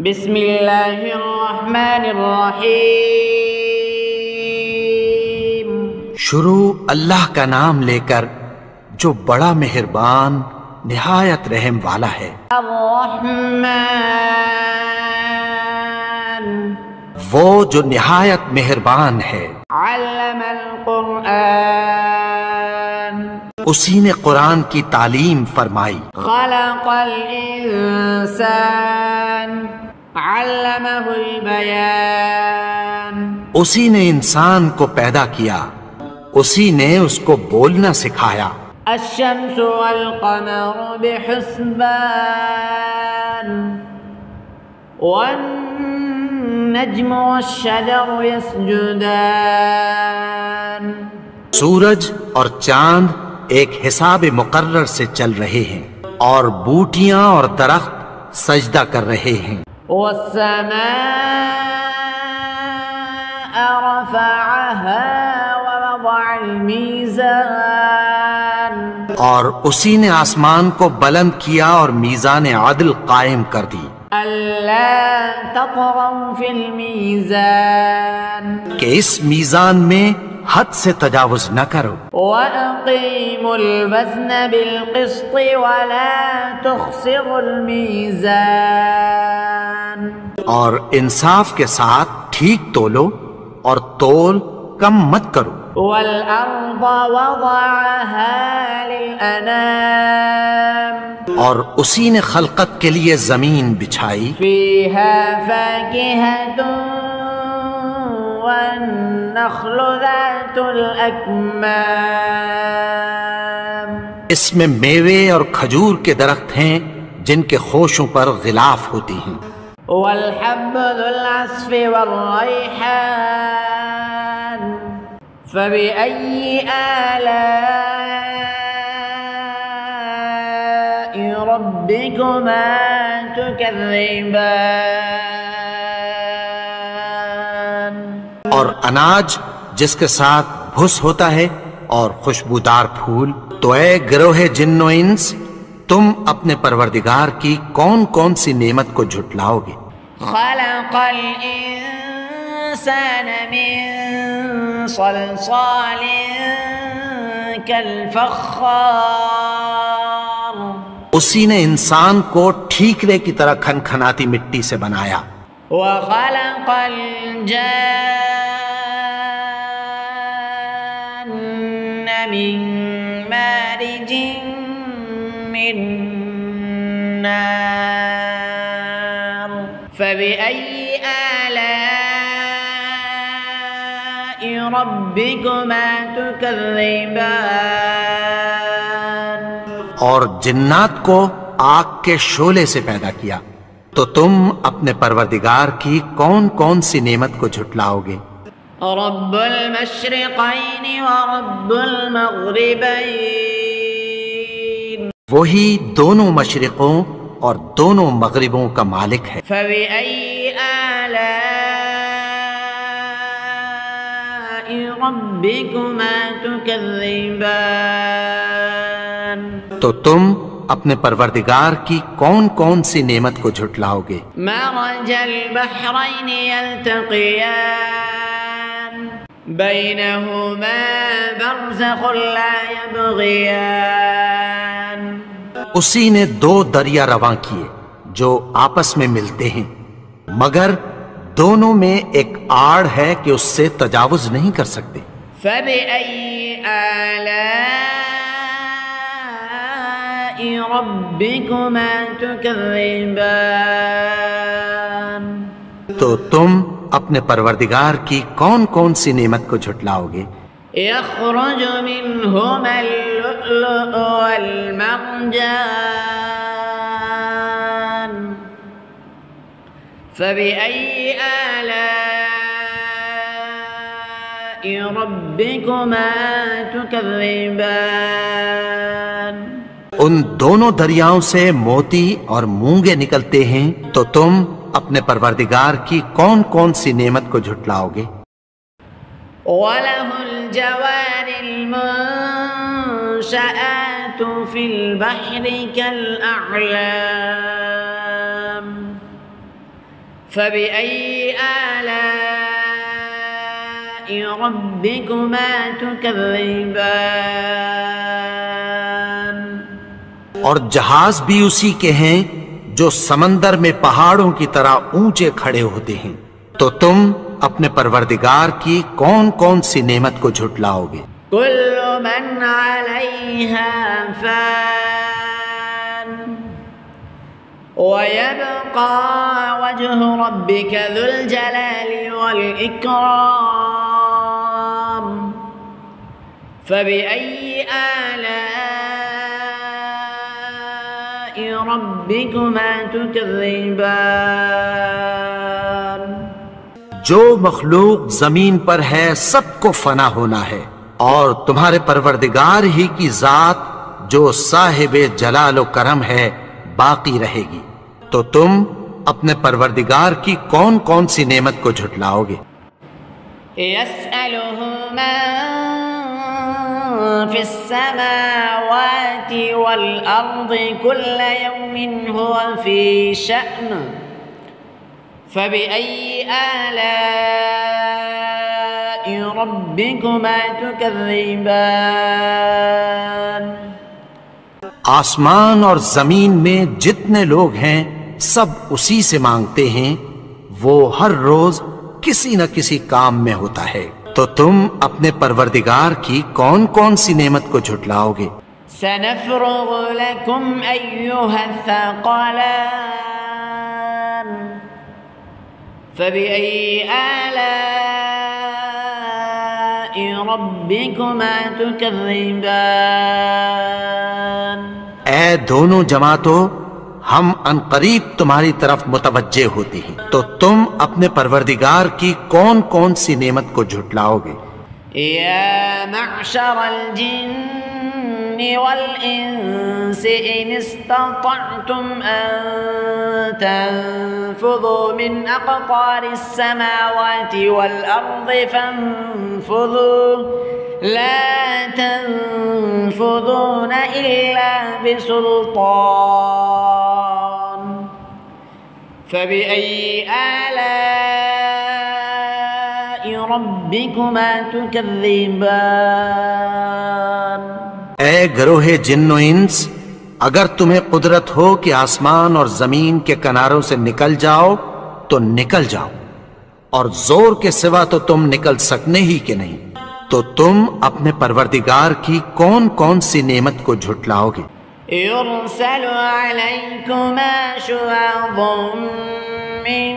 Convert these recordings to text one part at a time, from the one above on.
بسم اللہ الرحمن الرحیم۔ شروع اللہ کا نام لے کر جو بڑا مہربان نہایت رحم والا ہے۔ الرحمن، وہ جو نہایت مہربان ہے۔ علم القرآن، اسی نے قرآن کی تعلیم فرمائی۔ خلق الانسان، علمہ البیان، اسی نے انسان کو پیدا کیا، اسی نے اس کو بولنا سکھایا۔ الشمس والقمر بحسبان، والنجم والشجر يسجدان، سورج اور چاند ایک حساب مقرر سے چل رہے ہیں، اور بوٹیاں اور درخت سجدہ کر رہے ہیں۔ والسماء رفعها ووضع الميزان، اور اسی نے آسمان کو بلند کیا اور میزان عدل قائم کر دی، ألا تطغوا في الميزان، کہ اس میزان میں حد سے تجاوز نہ کرو۔ وأقيموا الوزن بالقسط ولا تخسروا الميزان، اور انصاف کے ساتھ ٹھیک تولو اور تول کم مت کرو۔ والأرض وضعها للأنام، اور اسی نے خلقت کے لیے زمین بچھائی، فيها فاكهة والنخل ذات الأكمام، اس میں میوے اور کھجور کے درخت ہیں جن کے خوشوں پر غلاف ہوتی ہیں۔ والحب ذو العصف والريحان، فبأي آلاء ربكما تكذبان، اور اناج جس کے ساتھ بھس ہوتا ہے اور خوشبودار پھول، تو اے گروہ جن و انس، تم اپنے پروردگار کی کون کون سی نعمت کو جھٹلاؤ گے؟ خلق الإنسان من صلصال كالفخار، اسی نے انسان کو ٹھیکرے کی طرح کھنکھناتی مٹی سے بنایا۔ وخلق الجان من مارج من نار، فبأي آلاء ربكما تكذبان، اور جنات کو آگ کے شعلے سے پیدا کیا، تو تم اپنے پروردگار کی کون کون سی نعمت کو جھٹلاؤ گے؟ رب المشرقین ورب المغربین، وہی دونوں مشرقوں اور دونوں مغربوں کا مالک ہے۔ فبأي آلاء ربكما تكذبان، تو تم اپنے پروردگار کی کون کون سی نعمت کو جھٹلاؤ گے؟ مرج البحرین یلتقیان، بینہما برزخ لا یبغیان، اسی نے دو دریا رواں کیے جو آپس میں ملتے ہیں، مگر دونوں میں ایک آڑ ہے کہ اس سے تجاوز نہیں کر سکتے۔ فبأي آلاء ربكما تكذبان، تو تم اپنے پروردگار کی کون کون سی نعمت کو جھٹلاؤ گے؟ يخرج منهما اللؤلؤ والمرجان، فبأي آلاء ربكما تكذبان، ان دونوں دریاؤں سے موتی اور مونگے نکلتے ہیں، تو تم اپنے پروردگار کی کون کون سی نعمت کو جھٹلاؤ گے؟ وَلَهُ الْجَوَارِ الْمُنشَآتُ فِي الْبَحْرِ كَالْأَعْلَامِ، فبأي آلاء ربكما تكذبان اور جہاز بھی اسی کے ہیں جو سمندر میں پہاڑوں کی طرح اونچے کھڑے ہوتے ہیں، تو تم اپنے پروردگار کی کون کون سی نعمت کو جھٹلاؤ گے؟ كل من عليها فان ويبقى وجه ربك ذو الجلال والإكرام فبأي آلاء ربكما تكذبان جو مخلوق زمین پر ہے سب کو فنا ہونا ہے، اور تمہارے پروردگار ہی کی ذات جو صاحب جلال و کرم ہے باقی رہے گی، تو تم اپنے پروردگار کی کون کون سی نعمت کو جھٹلاؤ گے؟ يسأله من في السماوات والأرض كل يوم هو في شأن فبأي آلاء ربكما تكذبان آسمان اور زمین میں جتنے لوگ ہیں سب اسی سے مانگتے ہیں، وہ ہر روز کسی نہ کسی کام میں ہوتا ہے، تو تم اپنے پروردگار کی کون کون سی نعمت کو جھٹلاؤ گے؟ سنفرغ لكم أيها الثقلان فبأي آلاء ربكما تكذبان اے دونوں جماعتوں، ہم عنقریب تمہاری طرف متوجہ ہوتے ہیں، تو تم اپنے پروردگار کی کون کون سی نعمت کو جھٹلاؤ گے؟ يا معشر الجن والإنس إن استطعتم أن تنفذوا من أقطار السماوات والأرض فانفذوا لا تنفذون إلا بسلطان فبأي آلاء ربكما تكذبان اے گروہ جن و انس، اگر تمہیں قدرت ہو کہ آسمان اور زمین کے کناروں سے نکل جاؤ تو نکل جاؤ، اور زور کے سوا تو تم نکل سکنے ہی کہ نہیں، تو تم اپنے پروردگار کی کون کون سی نعمت کو جھٹلاؤ گے؟ يرسل عليكما شواظ من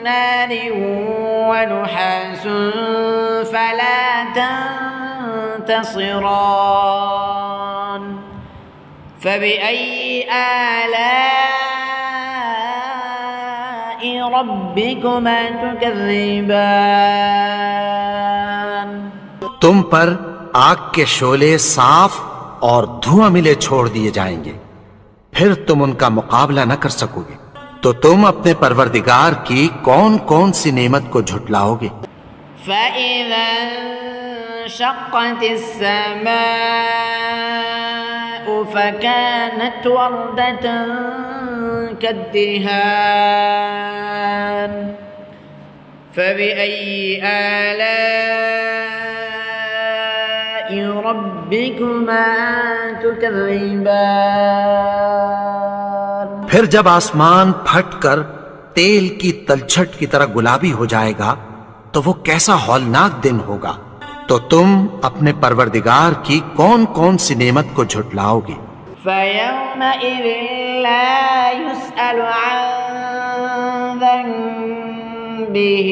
نار ونحاس فلا تنتصران فبأي آلاء ربكما تكذبان تم پر آگ کے شعلے صاف اور دھواں ملے چھوڑ دیے جائیں گے، پھر تم ان کا مقابلہ نہ کر سکو گے، تو تم اپنے پروردگار کی کون کون سی نعمت کو جھٹلاؤ گے؟ فَإِذَا انشَقَّتِ السَّمَاءُ فَكَانَتْ وَرْدَةً كَالدِّهَانِ فَبِأَيِّ آلَاءِ رَبِّكُمَا تُكَذِّبَانِ پھر جب آسمان پھٹ کر تیل کی تلچھٹ کی طرح گلابی ہو جائے گا تو وہ کیسا ہولناک دن ہوگا، تو تم اپنے پروردگار کی کون کون سی نعمت کو جھٹلاؤ گے؟ فَيَوْمَئِذٍ لَا يُسْأَلُ عَنْ ذَنبِهِ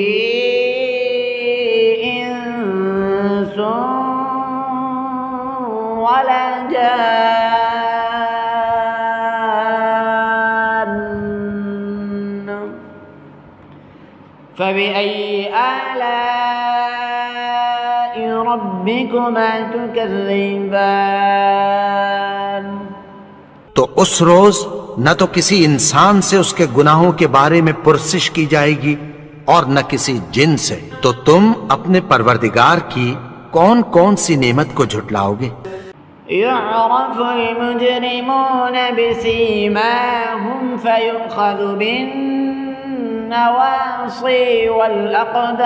إِنسٌ وَلَا جَانٌّ فَبِأَيِّ آلَاءِ رَبِّكُمَا تُكَذِّبَانِ تو اس روز نہ تو کسی انسان سے اس کے گناہوں کے بارے میں پرسش کی جائے گی اور نہ کسی جن سے، تو تم اپنے پروردگار کی کون کون سی نعمت کو جھٹلاؤ گے؟ يعرف المجرمون بسيماهم فيؤخذ بالناصية النواصي والأقدام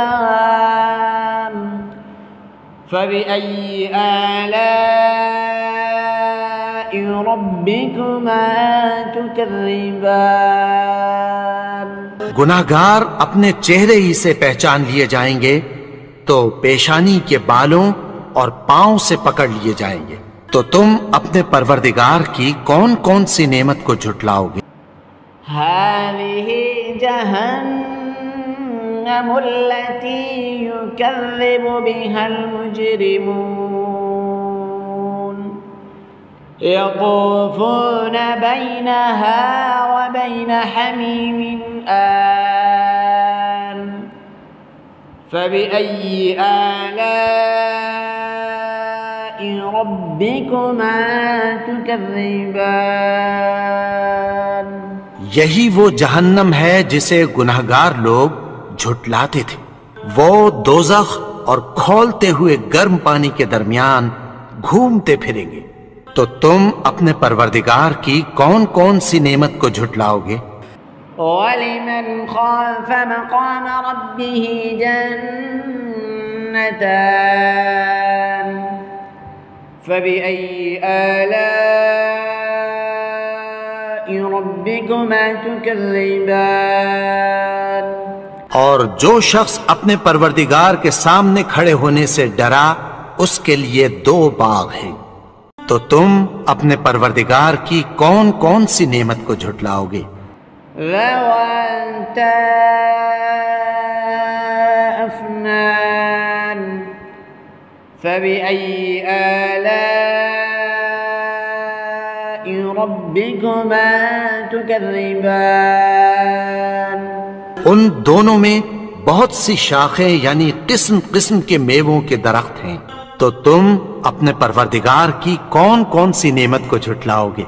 فبأي آلاء ربكما تكذبان گناہگار اپنے چہرے ہی سے پہچان لیے جائیں گے تو پیشانی کے بالوں اور پاؤں سے پکڑ لیے جائیں گے، تو تم اپنے پروردگار کی کون کون سی نعمت کو جھٹلاؤ گے؟ هذه جهنم التي يكذب بها المجرمون يطوفون بينها وبين حميم آن فبأي آلاء ربكما تكذبان یہی وہ جہنم ہے جسے گناہگار لوگ جھٹلاتے تھے، وہ دوزخ اور کھولتے ہوئے گرم پانی کے درمیان گھومتے پھریں گے، تو تم اپنے پروردگار کی کون کون سی نعمت کو جھٹلاؤ گے؟ وَلِمَنْ خَافَ مَقَامَ رَبِّهِ جَنَّتَانِ فَبِأَيِّ آلَاءِ رَبِّكُمَا تُكَذِّبَانِ اور جو شخص اپنے پروردگار کے سامنے کھڑے ہونے سے ڈرا اس کے لیے 2 باغ ہیں، تو تم اپنے پروردگار کی کون کون سی نعمت کو جھٹلاؤ گے؟ ذواتا أفنان فبأي آلاء ربكما تكذبان ان دونوں میں بہت سی شاخیں یعنی قسم قسم کے میووں کے درخت ہیں، تو تم اپنے پروردگار کی کون کون سی نعمت کو جھٹلاؤ گے؟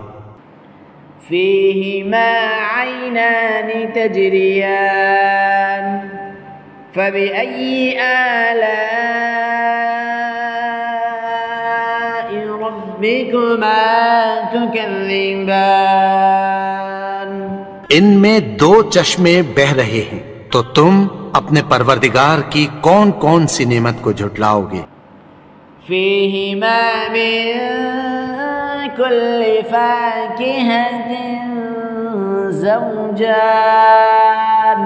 فيهما عينان تجريان فبأي آلاء ربكما تكذبان ان میں 2 چشمے بہ رہے ہیں، تو تم اپنے پروردگار کی کون کون سی نعمت کو جھٹلاؤ گے؟ فيهما من كل فاكهة زوجان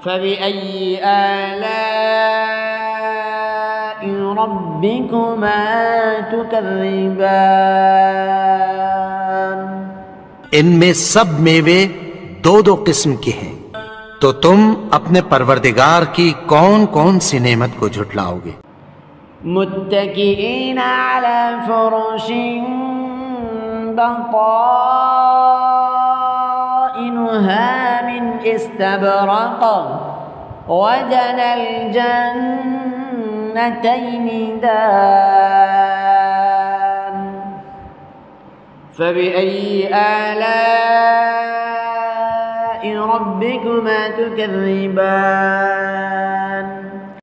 فبأي آلاء ربكما تكذبان ان میں سب میوے 2 قسم کے ہیں، تو تم اپنے پروردگار کی کون کون سی نعمت کو جھٹلاؤ گے؟ متكئين على فرش بطائنها من استبرق وجنى الجنتين دان فبأي آلاء ربكما تكذبان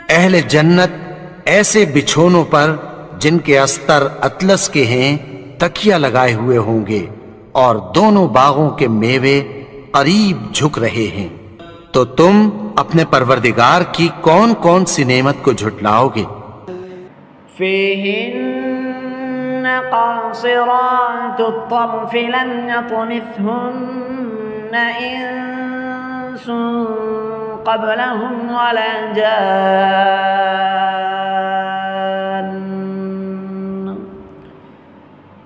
اہل جنت ایسے بچھونوں پر جن کے استر اطلس کے ہیں تکیہ لگائے ہوئے ہوں گے، اور دونوں باغوں کے میوے قریب جھک رہے ہیں، تو تم اپنے پروردگار کی کون کون سی نعمت کو جھٹلاؤ گے؟ فيهن قاصرات الطرف لم يطمثهن إنس قبلهم ولا جان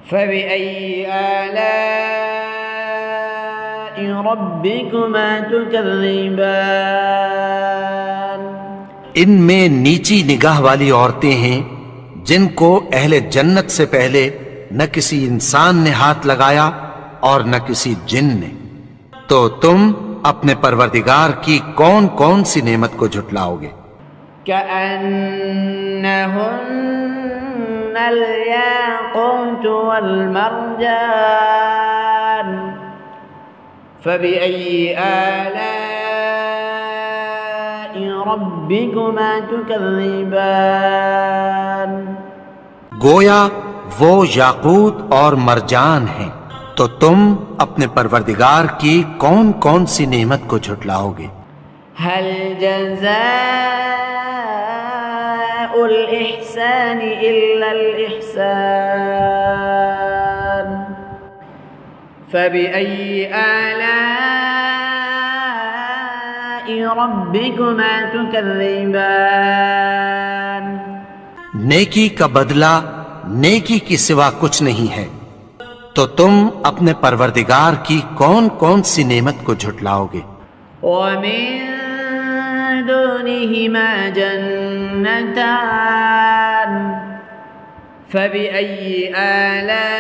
فبأي آلاء ربكما تكذبان ان میں نیچی نگاہ والی عورتیں ہیں جن کو اہل جنت سے پہلے نہ کسی انسان نے ہاتھ لگایا اور نہ کسی جن نے، تو تم اپنے پروردگار کی کون کون سی نعمت کو جھٹلاؤ گے؟ كأنهن الياقوت والمرجان فبأي آلاء ربكما تكذبان گویا وہ یاقوت اور مرجان ہیں، تو تم اپنے پروردگار کی کون کون سی نعمت کو جھٹلاؤ گے؟ هل جزاء الإحسان إلا الإحسان فبأي آلاء ربكما تكذبان؟ نیکی کا بدلہ نیکی کی سوا کچھ نہیں ہے، تو تم اپنے پروردگار کی کون کون سی نعمت کو جھٹلاؤ گے؟ ومن دونهما جنتان فبأي آلاء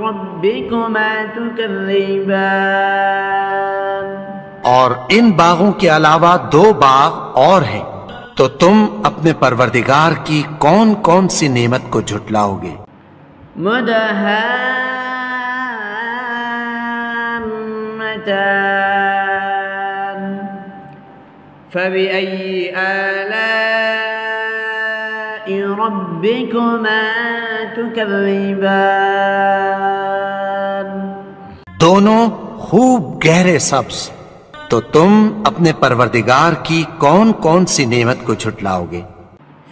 ربكما تكذبان؟ اور ان باغوں کے علاوہ 2 باغ اور ہیں، تو تم اپنے پروردگار کی کون کون سی نعمت کو جھٹلاؤ گے؟ مدهامتان فبأي آلاء ربكما تكذبان؟ دونوں خوب گہرے سبز، تو تم اپنے پروردگار کی کون کون سی نعمت کو جھٹلاؤ گے؟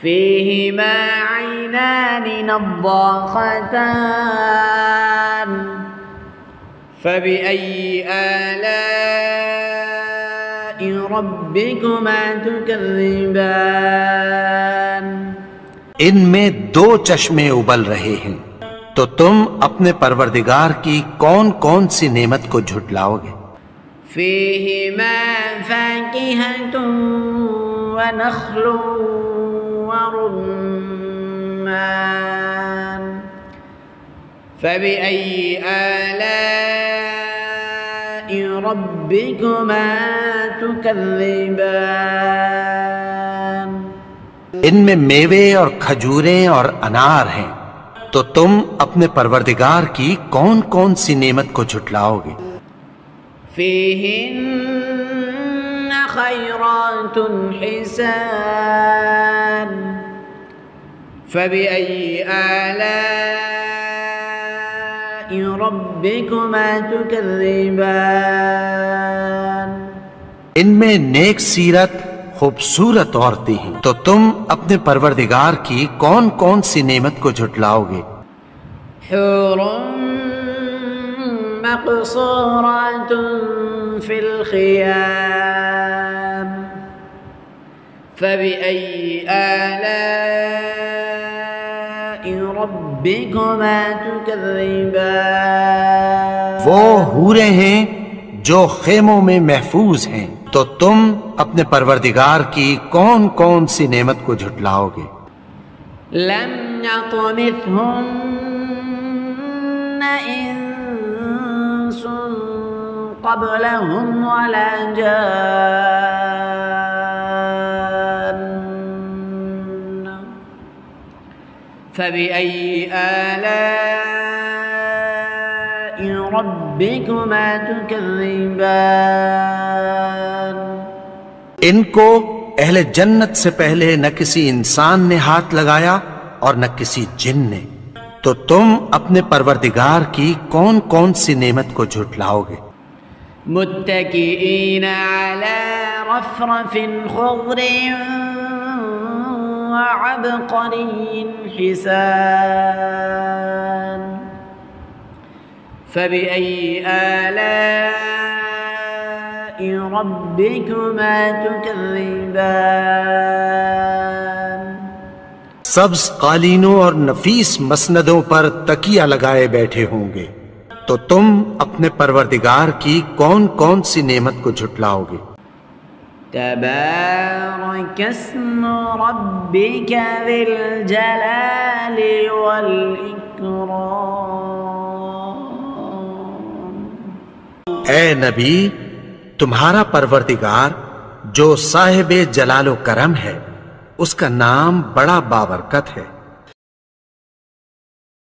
فيهما عينان نضاختان فبأي آلاء ربكما تكذبان؟ ان میں 2 چشمے ابل رہے ہیں، تو تم اپنے پروردگار کی کون کون سی نعمت کو جھٹلاؤ گے؟ فيهما فاكهة ونخل ورمان فبأي آلاء ربكما تكذبان؟ ان میں میوے اور کھجوریں اور انار ہیں، تو تم اپنے پروردگار کی کون کون سی نعمت کو جھٹلاؤ گے؟ فيهن خيرات حسان فبأي آلاء ربكما تكذبان؟ ان میں نیک سیرت خوبصورت عورتیں ہیں، تو تم اپنے پروردگار کی کون کون سی نعمت کو جھٹلاؤ گے؟ حور مقصورات في الخيام فبأي آلاء ربكما تكذبان؟ وہ حوریں ہیں جو خیموں میں محفوظ ہیں، تو تم اپنے پروردگار کی کون کون سی نعمت کو جھٹلاؤ گے؟ لم يطمثهن إنس قبلهم ولا جان فبأي آلاء ربكما تكذبان؟ ان کو اہل جنت سے پہلے نہ کسی انسان نے ہاتھ لگایا اور نہ کسی جن نے، تو تم اپنے پروردگار کی کون کون سی نعمت کو جھٹلاؤ گے؟ متكئين على رفرف خضر وعبقري حسان فبأي آلاء ربكما تكذبان؟ سبز قالینوں اور نفیس مسندوں پر تکیہ لگائے بیٹھے ہوں گے، تو تم اپنے پروردگار کی کون کون سی نعمت کو جھٹلاؤ گے؟ تبارك اسم ربك ذي الجلال والإكرام؟ اے نبی، تمہارا پروردگار جو صاحب جلال و کرم ہے، اس کا نام بڑا بابرکت ہے۔